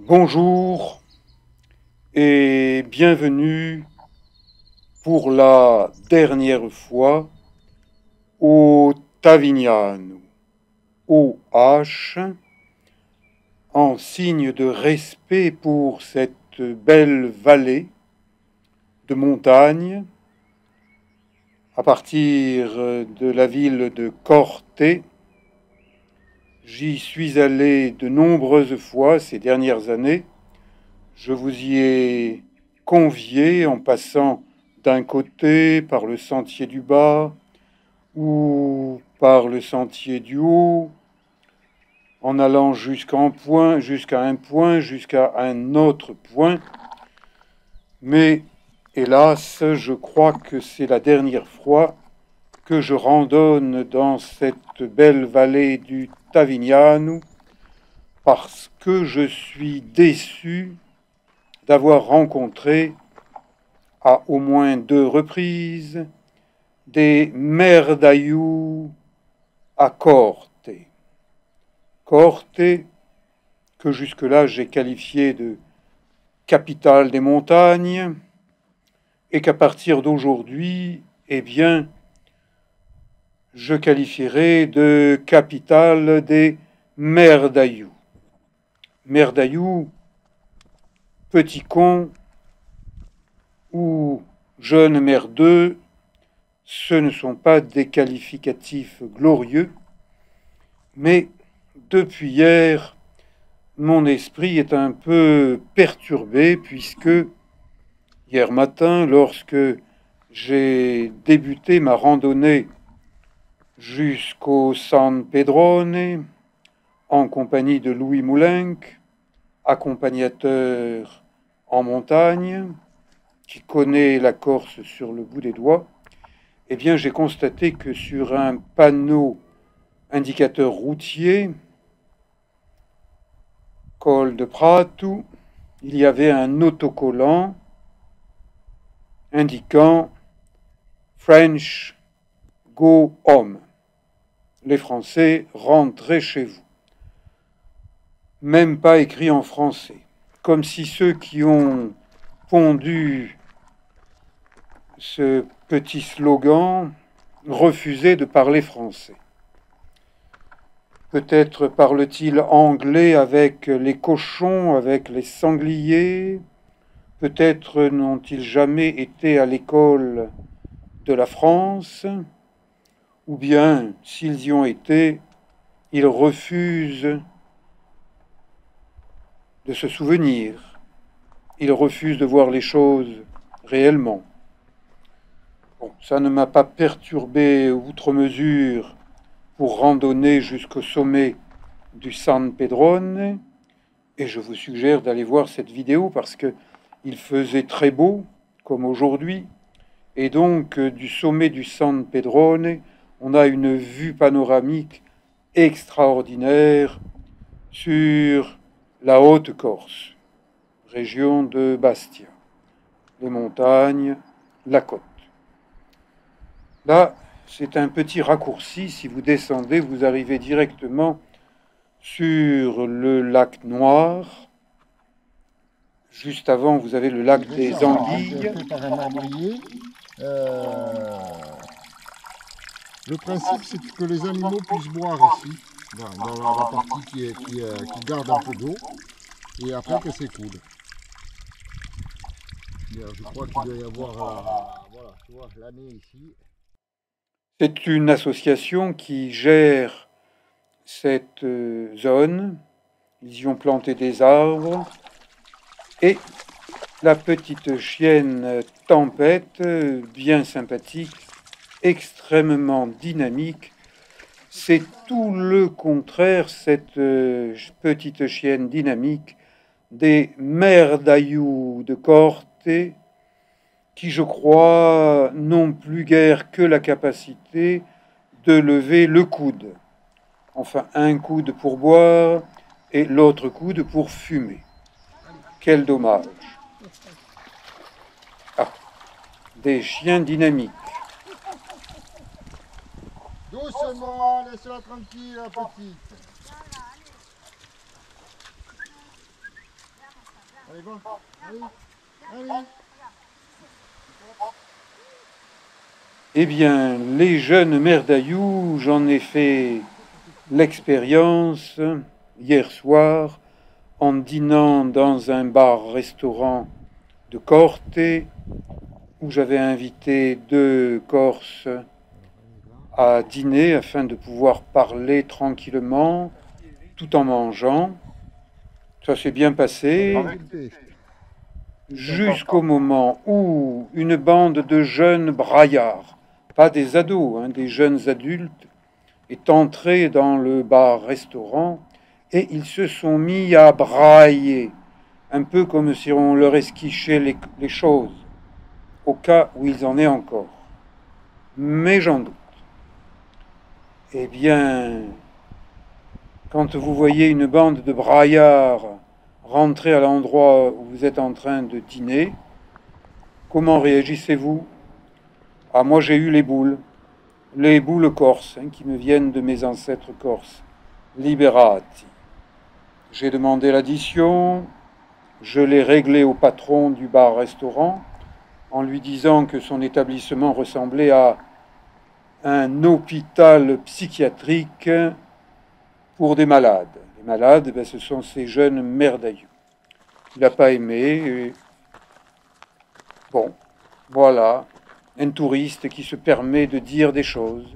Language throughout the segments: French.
Bonjour et bienvenue pour la dernière fois au Tavignano, OH, en signe de respect pour cette belle vallée de montagne à partir de la ville de Corte. J'y suis allé de nombreuses fois ces dernières années. Je vous y ai convié en passant d'un côté par le sentier du bas ou par le sentier du haut, en allant jusqu'à un point, jusqu'à un autre point. Mais hélas, je crois que c'est la dernière fois que je randonne dans cette belle vallée du Tavignano parce que je suis déçu d'avoir rencontré à au moins 2 reprises des merdayous à Corte. Corte, que jusque-là j'ai qualifié de capitale des montagnes, et qu'à partir d'aujourd'hui, eh bien, je qualifierai de capitale des merdayous. Merdayous, petit con ou jeune merdeux, ce ne sont pas des qualificatifs glorieux, mais depuis hier, mon esprit est un peu perturbé puisque hier matin, lorsque j'ai débuté ma randonnée jusqu'au San Pedrone, en compagnie de Louis Moulenc, accompagnateur en montagne, qui connaît la Corse sur le bout des doigts, eh bien j'ai constaté que sur un panneau indicateur routier, Col de Prato, il y avait un autocollant indiquant French Go Home. Les Français, rentrez chez vous. Même pas écrit en français. Comme si ceux qui ont pondu ce petit slogan refusaient de parler français. Peut-être parle-t-il anglais avec les cochons, avec les sangliers. Peut-être n'ont-ils jamais été à l'école de la France. Ou bien, s'ils y ont été, ils refusent de se souvenir. Ils refusent de voir les choses réellement. Bon, ça ne m'a pas perturbé outre mesure pour randonner jusqu'au sommet du San Pedrone, et je vous suggère d'aller voir cette vidéo parce que il faisait très beau, comme aujourd'hui, et donc du sommet du San Pedrone, on a une vue panoramique extraordinaire sur la Haute-Corse, région de Bastia, les montagnes, la côte. Là, c'est un petit raccourci. Si vous descendez, vous arrivez directement sur le lac Noir. Juste avant, vous avez le lac des Anguilles. Par un marbrier. Le principe, c'est que les animaux puissent boire ici, dans la partie qui garde un peu d'eau, et après que s'écoule. Je crois qu'il doit y avoir, voilà, tu vois, l'année ici. C'est une association qui gère cette zone. Ils y ont planté des arbres. Et la petite chienne Tempête, bien sympathique, extrêmement dynamique. C'est tout le contraire, cette petite chienne dynamique, des merdayous de Corte, qui, je crois, n'ont plus guère que la capacité de lever le coude. Enfin, un coude pour boire et l'autre coude pour fumer. Quel dommage. Ah, des chiens dynamiques. Doucement, laisse-la tranquille, la petite. Allez, va. Allez. Allez. Eh bien, les jeunes merdailloux, j'en ai fait l'expérience hier soir en dînant dans un bar-restaurant de Corte où j'avais invité 2 Corses à dîner afin de pouvoir parler tranquillement tout en mangeant. Ça s'est bien passé jusqu'au moment où une bande de jeunes braillards, pas des ados, hein, des jeunes adultes, est entrée dans le bar-restaurant et ils se sont mis à brailler, un peu comme si on leur esquichait les choses, au cas où ils en aient encore. Mais j'en doute. Eh bien, quand vous voyez une bande de braillards rentrer à l'endroit où vous êtes en train de dîner, comment réagissez-vous? Ah, moi j'ai eu les boules corses, hein, qui me viennent de mes ancêtres corses, liberati. J'ai demandé l'addition, je l'ai réglé au patron du bar-restaurant en lui disant que son établissement ressemblait à un hôpital psychiatrique pour des malades. Les malades, ben, ce sont ces jeunes merdailleux. Il n'a pas aimé. Et... Bon, voilà, un touriste qui se permet de dire des choses.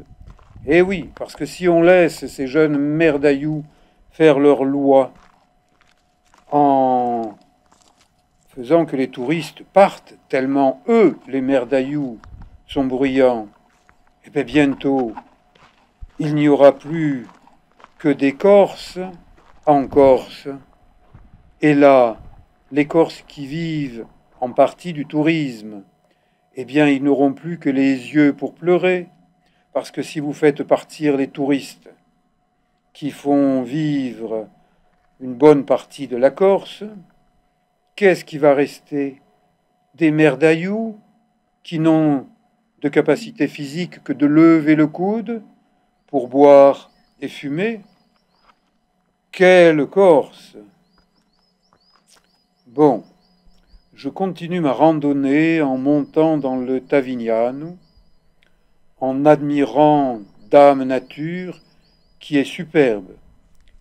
Et oui, parce que si on laisse ces jeunes merdaillous faire leurs lois en faisant que les touristes partent, tellement eux, les merdaillous, sont bruyants, et bien bientôt, il n'y aura plus que des Corses en Corse. Et là, les Corses qui vivent en partie du tourisme, eh bien, ils n'auront plus que les yeux pour pleurer, parce que si vous faites partir les touristes qui font vivre une bonne partie de la Corse, qu'est-ce qui va rester? Des merdaillous qui n'ont de capacité physique que de lever le coude pour boire et fumer? Quelle Corse! Bon, je continue ma randonnée en montant dans le Tavignano, en admirant Dame Nature qui est superbe.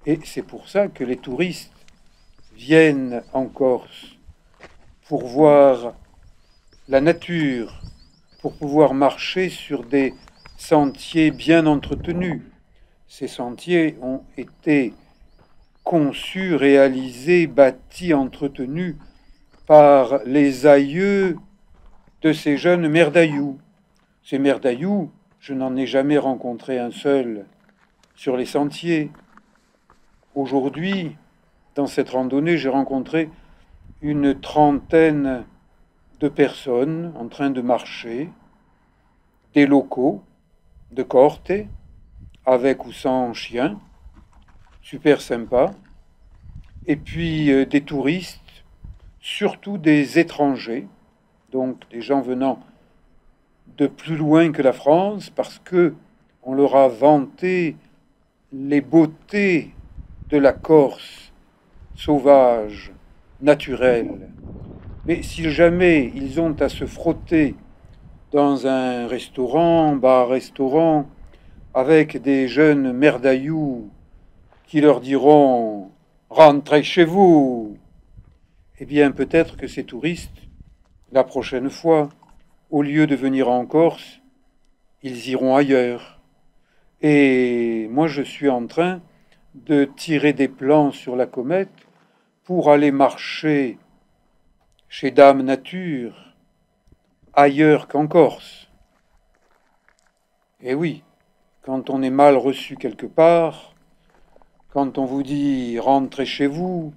Et c'est pour ça que les touristes viennent en Corse pour voir la nature, pour pouvoir marcher sur des sentiers bien entretenus. Ces sentiers ont été conçus, réalisés, bâtis, entretenus par les aïeux de ces jeunes merdaillous. Ces merdaillous, je n'en ai jamais rencontré un seul sur les sentiers. Aujourd'hui, dans cette randonnée, j'ai rencontré une trentaine de personnes en train de marcher, des locaux de Corte, avec ou sans chien, super sympa, et puis des touristes, surtout des étrangers, donc des gens venant de plus loin que la France, parce que on leur a vanté les beautés de la Corse sauvage, naturelle. Mais si jamais ils ont à se frotter dans un restaurant, bar-restaurant, avec des jeunes merdaillous qui leur diront « Rentrez chez vous !» Eh bien, peut-être que ces touristes, la prochaine fois, au lieu de venir en Corse, ils iront ailleurs. Et moi, je suis en train de tirer des plans sur la comète pour aller marcher chez Dame Nature, ailleurs qu'en Corse. Et oui, quand on est mal reçu quelque part, quand on vous dit rentrez chez vous,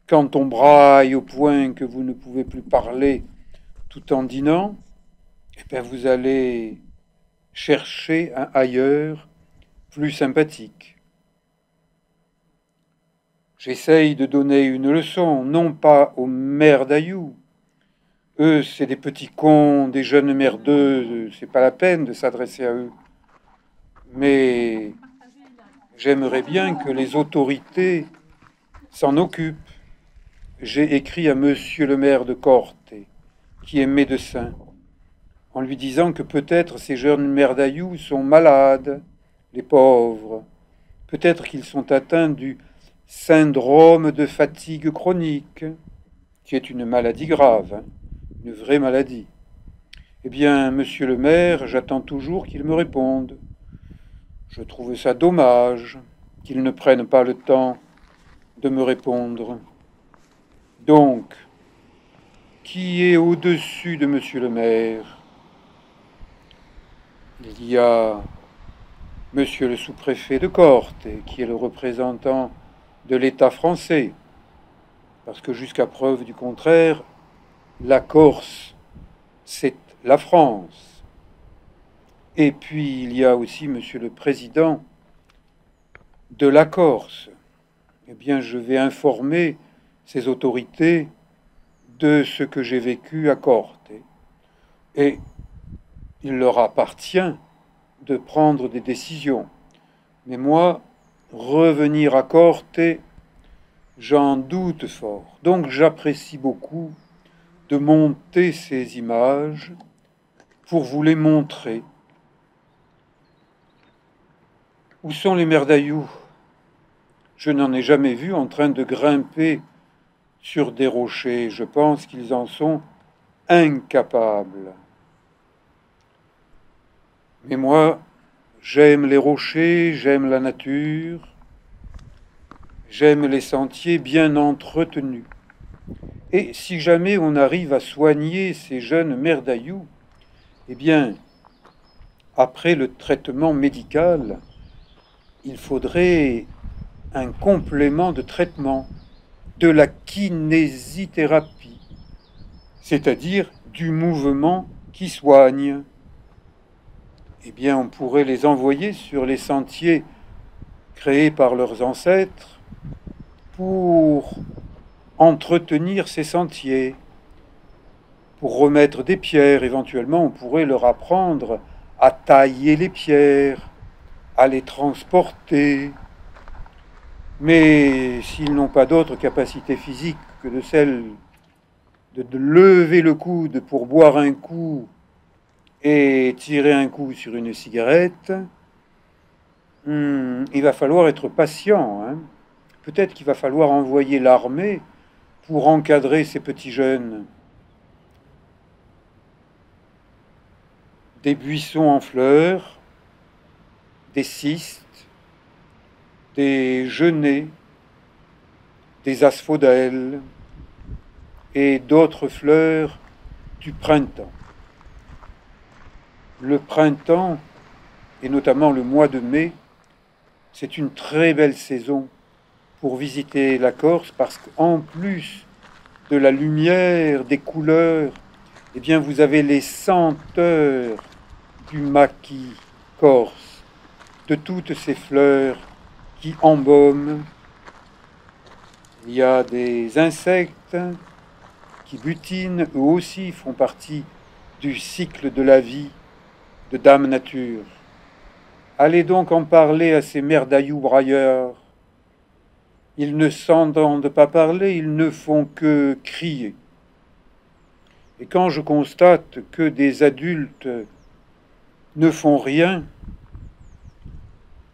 quand on braille au point que vous ne pouvez plus parler tout en dînant, eh bien vous allez chercher un ailleurs plus sympathique. J'essaye de donner une leçon, non pas aux merdaillous. Eux, c'est des petits cons, des jeunes merdeux, c'est pas la peine de s'adresser à eux. Mais j'aimerais bien que les autorités s'en occupent. j'ai écrit à monsieur le maire de Corte, qui est médecin, en lui disant que peut-être ces jeunes merdailloux sont malades, les pauvres. Peut-être qu'ils sont atteints du syndrome de fatigue chronique, qui est une maladie grave, hein, une vraie maladie. Eh bien, monsieur le maire, j'attends toujours qu'il me réponde. Je trouve ça dommage qu'il ne prenne pas le temps de me répondre. Donc, qui est au-dessus de monsieur le maire? Il y a monsieur le sous-préfet de Corte, qui est le représentant de l'État français, parce que jusqu'à preuve du contraire, la Corse, c'est la France. Et puis il y a aussi monsieur le président de la Corse. Eh bien, je vais informer ces autorités de ce que j'ai vécu à Corte. Et il leur appartient de prendre des décisions. Mais moi, revenir à Corte, j'en doute fort. Donc j'apprécie beaucoup de monter ces images pour vous les montrer. Où sont les merdailloux? Je n'en ai jamais vu en train de grimper sur des rochers. Je pense qu'ils en sont incapables. Mais moi, j'aime les rochers, j'aime la nature, j'aime les sentiers bien entretenus. Et si jamais on arrive à soigner ces jeunes merdailloux, eh bien, après le traitement médical, il faudrait un complément de traitement, de la kinésithérapie, c'est-à-dire du mouvement qui soigne. Eh bien, on pourrait les envoyer sur les sentiers créés par leurs ancêtres pour entretenir ces sentiers, pour remettre des pierres. Éventuellement, on pourrait leur apprendre à tailler les pierres, à les transporter. Mais s'ils n'ont pas d'autre capacité physique que de celle de lever le coude pour boire un coup et tirer un coup sur une cigarette, il va falloir être patient, hein. Peut-être qu'il va falloir envoyer l'armée pour encadrer ces petits jeunes. Des buissons en fleurs, des cystes, des genêts, des asphodèles et d'autres fleurs du printemps. Le printemps, et notamment le mois de mai, c'est une très belle saison pour visiter la Corse parce qu'en plus de la lumière, des couleurs, eh bien vous avez les senteurs du maquis corse, de toutes ces fleurs qui embaument. Il y a des insectes qui butinent, eux aussi font partie du cycle de la vie de Dame Nature. Allez donc en parler à ces merdailloux brailleurs. Ils ne s'entendent pas parler, ils ne font que crier. Et quand je constate que des adultes ne font rien,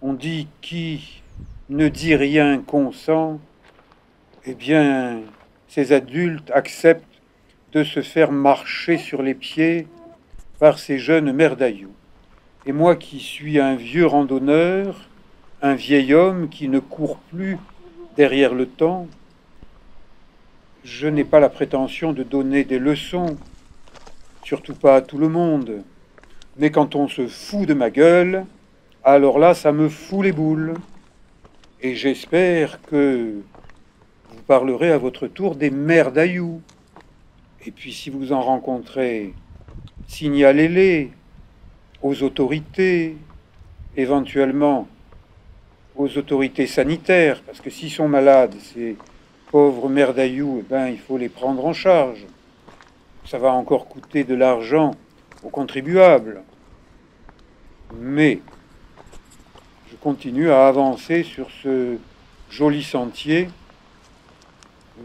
on dit qui ne dit rien consent, eh bien, ces adultes acceptent de se faire marcher sur les pieds par ces jeunes merdailloux. Et moi qui suis un vieux randonneur, un vieil homme qui ne court plus derrière le temps, je n'ai pas la prétention de donner des leçons, surtout pas à tout le monde. Mais quand on se fout de ma gueule, alors là, ça me fout les boules. Et j'espère que vous parlerez à votre tour des merdailloux. Et puis si vous en rencontrez, signalez-les aux autorités, éventuellement aux autorités sanitaires, parce que s'ils sont malades, ces pauvres merdailloux, eh ben, il faut les prendre en charge. Ça va encore coûter de l'argent aux contribuables. Mais je continue à avancer sur ce joli sentier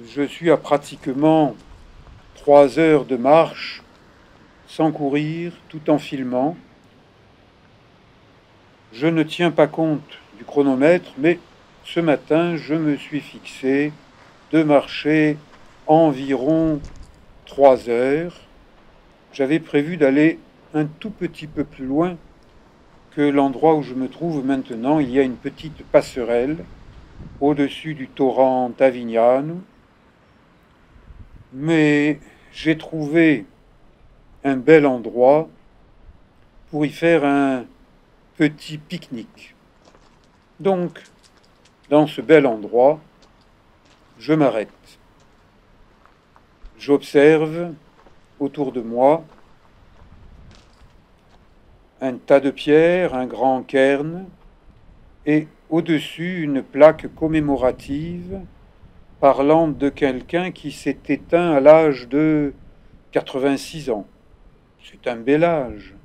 Je suis à pratiquement 3 heures de marche, sans courir, tout en filmant. Je ne tiens pas compte du chronomètre, mais ce matin, je me suis fixé de marcher environ 3 heures. J'avais prévu d'aller un tout petit peu plus loin que l'endroit où je me trouve maintenant. Il y a une petite passerelle au-dessus du torrent Tavignano. Mais j'ai trouvé un bel endroit pour y faire un petit pique-nique. Donc, dans ce bel endroit, je m'arrête. J'observe autour de moi un tas de pierres, un grand cairn, et au-dessus une plaque commémorative parlant de quelqu'un qui s'est éteint à l'âge de 86 ans. C'est un bel âge.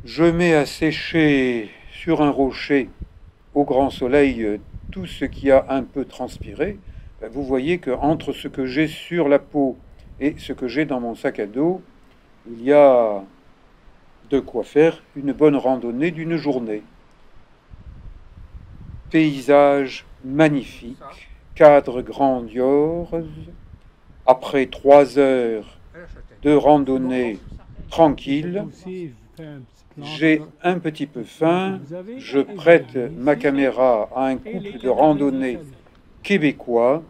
Je mets à sécher sur un rocher au grand soleil tout ce qui a un peu transpiré. Vous voyez qu'entre ce que j'ai sur la peau et ce que j'ai dans mon sac à dos, il y a de quoi faire une bonne randonnée d'une journée. Paysage magnifique, cadre grandiose. Après 3 heures de randonnée tranquille, j'ai un petit peu faim. Je prête ma caméra à un couple de randonnée québécois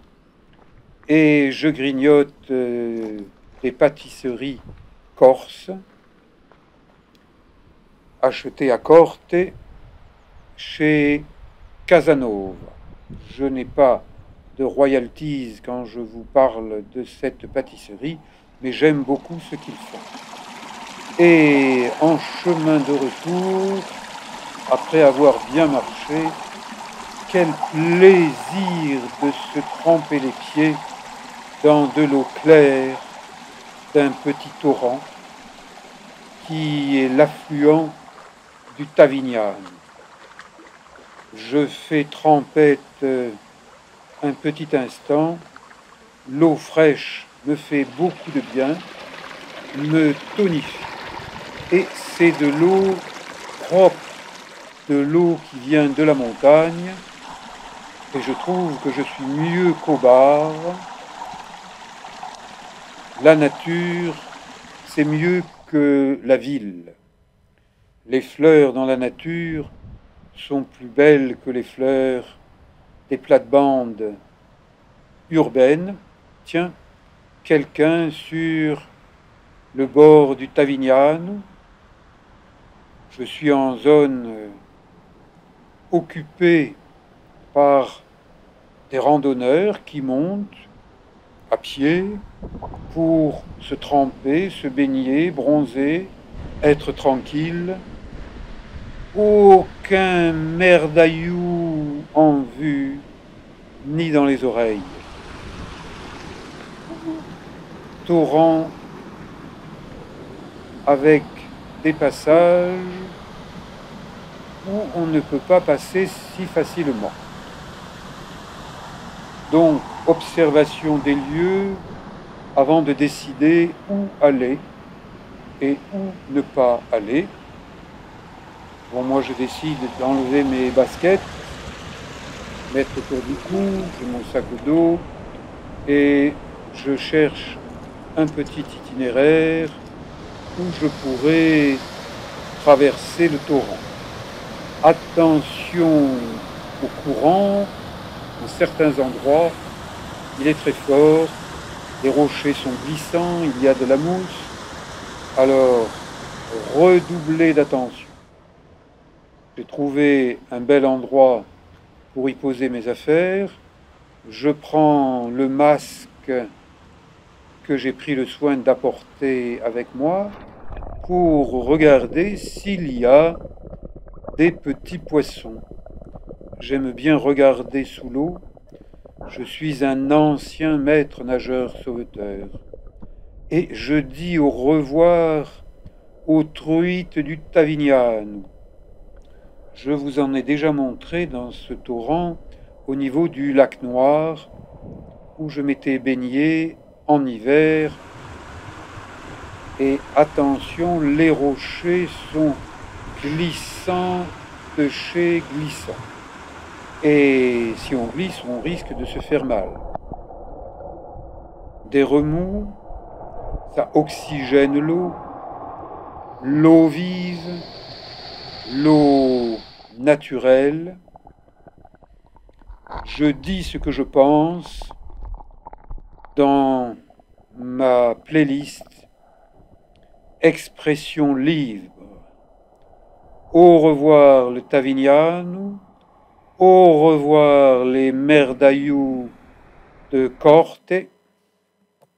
et je grignote des pâtisseries corses achetées à Corte chez Casanova. Je n'ai pas de royalties quand je vous parle de cette pâtisserie, mais j'aime beaucoup ce qu'ils font. Et en chemin de retour, après avoir bien marché, quel plaisir de se tremper les pieds dans de l'eau claire d'un petit torrent qui est l'affluent du Tavignane. Je fais trempette un petit instant. L'eau fraîche me fait beaucoup de bien, me tonifie. Et c'est de l'eau propre, de l'eau qui vient de la montagne. Et je trouve que je suis mieux qu'au bar. La nature, c'est mieux que la ville. Les fleurs dans la nature sont plus belles que les fleurs des plates-bandes urbaines. Tiens, quelqu'un sur le bord du Tavignano. Je suis en zone occupée par des randonneurs qui montent à pied pour se tremper, se baigner, bronzer, être tranquille. Aucun merdaillou en vue, ni dans les oreilles. Torrent avec des passages où on ne peut pas passer si facilement. Donc, observation des lieux avant de décider où aller et où ne pas aller. Bon, moi je décide d'enlever mes baskets, mettre autour du cou, j'ai mon sac au dos et je cherche un petit itinéraire où je pourrais traverser le torrent. Attention au courant, dans certains endroits, il est très fort, les rochers sont glissants, il y a de la mousse, alors redoublez d'attention. J'ai trouvé un bel endroit pour y poser mes affaires. Je prends le masque que j'ai pris le soin d'apporter avec moi pour regarder s'il y a des petits poissons. J'aime bien regarder sous l'eau. Je suis un ancien maître nageur sauveteur. Et je dis au revoir aux truites du Tavignano. Je vous en ai déjà montré dans ce torrent au niveau du lac Noir, où je m'étais baigné en hiver. Et attention, les rochers sont glissants de chez glissants. Et si on glisse, on risque de se faire mal. Des remous, ça oxygène l'eau, l'eau vive, l'eau naturelle. Je dis ce que je pense dans ma playlist Expression libre. Au revoir le Tavignano, au revoir les merdayous de Corte.